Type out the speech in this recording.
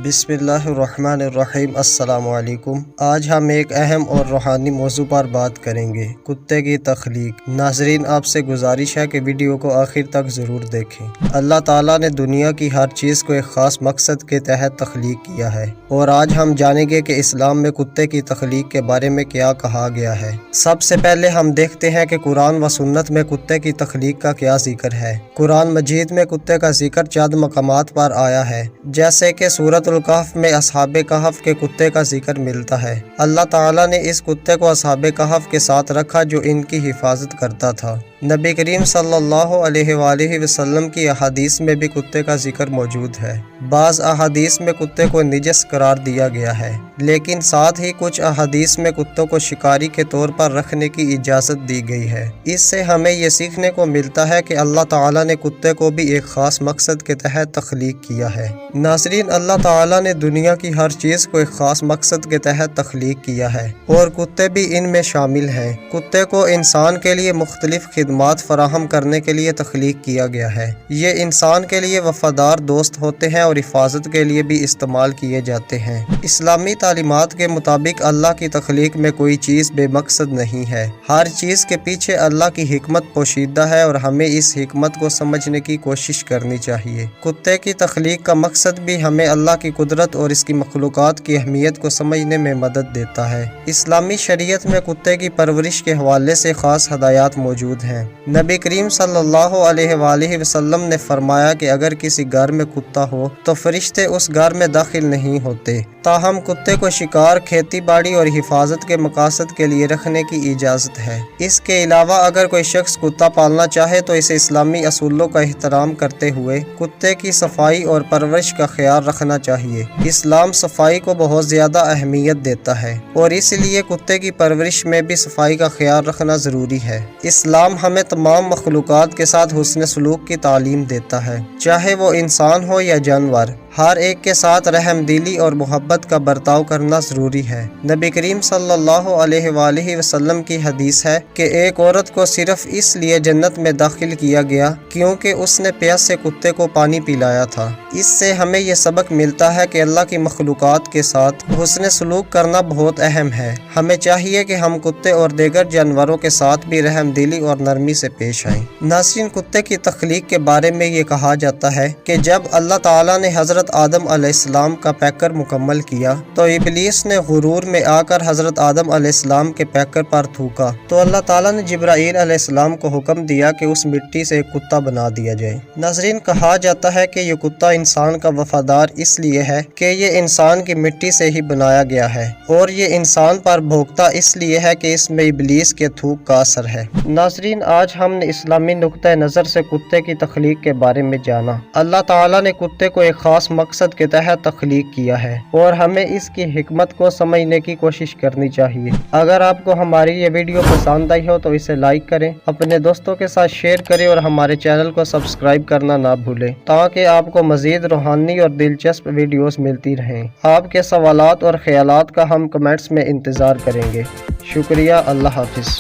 बिस्मिल्लाहिर्रहमानिर्रहीम। अस्सलाम वालेकुम। आज हम एक अहम और रूहानी मौजू पर बात करेंगे, कुत्ते की तख्लीक। नाजरीन, आपसे गुजारिश है कि वीडियो को आखिर तक ज़रूर देखें। अल्लाह ताला ने दुनिया की हर चीज़ को एक ख़ास मकसद के तहत तख्लीक किया है और आज हम जानेंगे कि इस्लाम में कुत्ते की तख्लीक के बारे में क्या कहा गया है। सबसे पहले हम देखते हैं कि कुरान व सुन्नत में कुत्ते की तख्लीक का क्या जिक्र है। कुरान मजीद में कुत्ते का जिक्र चंद मकामात पर आया है, जैसे कि सूरतुल कहफ में असहाबे कहफ के कुत्ते का जिक्र मिलता है। अल्लाह ताला ने इस कुत्ते को असहाबे कहफ के साथ रखा जो इनकी हिफाजत करता था। नबी करीम सल्लल्लाहु अलैहि वसल्लम की अहादीस में भी कुत्ते का जिक्र मौजूद है। बाज़ अहादीस में कुत्ते को निजस करार दिया गया है, लेकिन साथ ही कुछ अहादीस में कुत्तों को शिकारी के तौर पर रखने की इजाज़त दी गई है। इससे हमें ये सीखने को मिलता है कि अल्लाह ताला ने कुत्ते को भी एक ख़ास मकसद के तहत तख्लीक किया है। नाज़रीन, अल्लाह ताला ने दुनिया की हर चीज़ को एक ख़ास मकसद के तहत तख्लीक किया है और कुत्ते भी इनमें शामिल हैं। कुत्ते को इंसान के लिए मुख्तलिफ खिदमात फराहम करने के लिए तख्लीक किया गया है। ये इंसान के लिए वफादार दोस्त होते हैं और हिफाजत के लिए भी इस्तेमाल किए जाते हैं। इस्लामी तालीमात के मुताबिक अल्लाह की तख्लीक में कोई चीज़ बेमकसद नहीं है। हर चीज़ के पीछे अल्लाह की हिकमत पोशीदा है और हमें इस हिकमत को समझने की कोशिश करनी चाहिए। कुत्ते की तख्लीक का मकसद भी हमें अल्लाह की कुदरत और इसकी मखलूक़ात की अहमियत को समझने में मदद देता है। इस्लामी शरीयत में कुत्ते की परवरिश के हवाले से ख़ास हदायत मौजूद हैं। नबी करीम सल्लल्लाहु अलैहि वसल्लम ने फरमाया कि अगर किसी घर में कुत्ता हो तो फरिश्ते उस घर में दाखिल नहीं होते। ताहम कुत्ते को शिकार, खेती बाड़ी और हिफाजत के मकासद के लिए रखने की इजाज़त है। इसके अलावा अगर कोई शख्स कुत्ता पालना चाहे तो इसे इस्लामी असूलों का एहतराम करते हुए कुत्ते की सफाई और परवरिश का ख्याल रखना चाहिए। इस्लाम सफाई को बहुत ज़्यादा अहमियत देता है और इसलिए कुत्ते की परवरिश में भी सफाई का ख्याल रखना ज़रूरी है। इस्लाम हमें तमाम मखलूक़ात के साथ हुस्न सलूक की तालीम देता है, चाहे वो इंसान हो या जानवर। हर एक के साथ रहमदिली और मोहब्बत का बर्ताव करना ज़रूरी है। नबी करीम सल्लल्लाहु अलैहि वसल्लम की हदीस है कि एक औरत को सिर्फ इसलिए जन्नत में दाखिल किया गया क्योंकि उसने प्यासे कुत्ते को पानी पिलाया था। इससे हमें यह सबक मिलता है कि अल्लाह की मखलूक़ात के साथ हुस्न सलूक करना बहुत अहम है। हमें चाहिए कि हम कुत्ते और दीगर जानवरों के साथ भी रहमदिली और नरमी से पेश आएं। नाज़रीन, कुत्ते की तख्लीक के बारे में ये कहा जाता है कि जब अल्लाह ताला ने हज़रत आदम अलैहिस्सलाम का पैकर मुकम्मल किया तो इब्लीस ने गुरूर में आकर हज़रत आदम अलैहिस्सलाम के पैकर पर थूका तो अल्लाह ताला ने जिब्राईल अलैहिस्सलाम को हुक्म दिया कि उस मिट्टी से एक कुत्ता बना दिया जाए। नाज़रीन, कहा जाता है कि ये कुत्ता इंसान का वफादार इसलिए है कि ये इंसान की मिट्टी से ही बनाया गया है और ये इंसान पर भोगता इसलिए है कि इसमें इब्लीस के थूक का असर है। नाज़रीन, आज हमने इस्लामी नुक्ते नज़र से कुत्ते की तख्लीक के बारे में जाना। अल्लाह ताला ने कुत्ते को एक खास मकसद के तहत तख्लीक किया है और हमें इसकी हिकमत को समझने की कोशिश करनी चाहिए। अगर आपको हमारी ये वीडियो पसंद आई हो तो इसे लाइक करें, अपने दोस्तों के साथ शेयर करें और हमारे चैनल को सब्सक्राइब करना ना भूलें ताकि आपको मज़ीद रूहानी और दिलचस्प वीडियोस मिलती रहें। आपके सवालात और ख्यालात का हम कमेंट्स में इंतज़ार करेंगे। शुक्रिया। अल्लाह हाफिज़।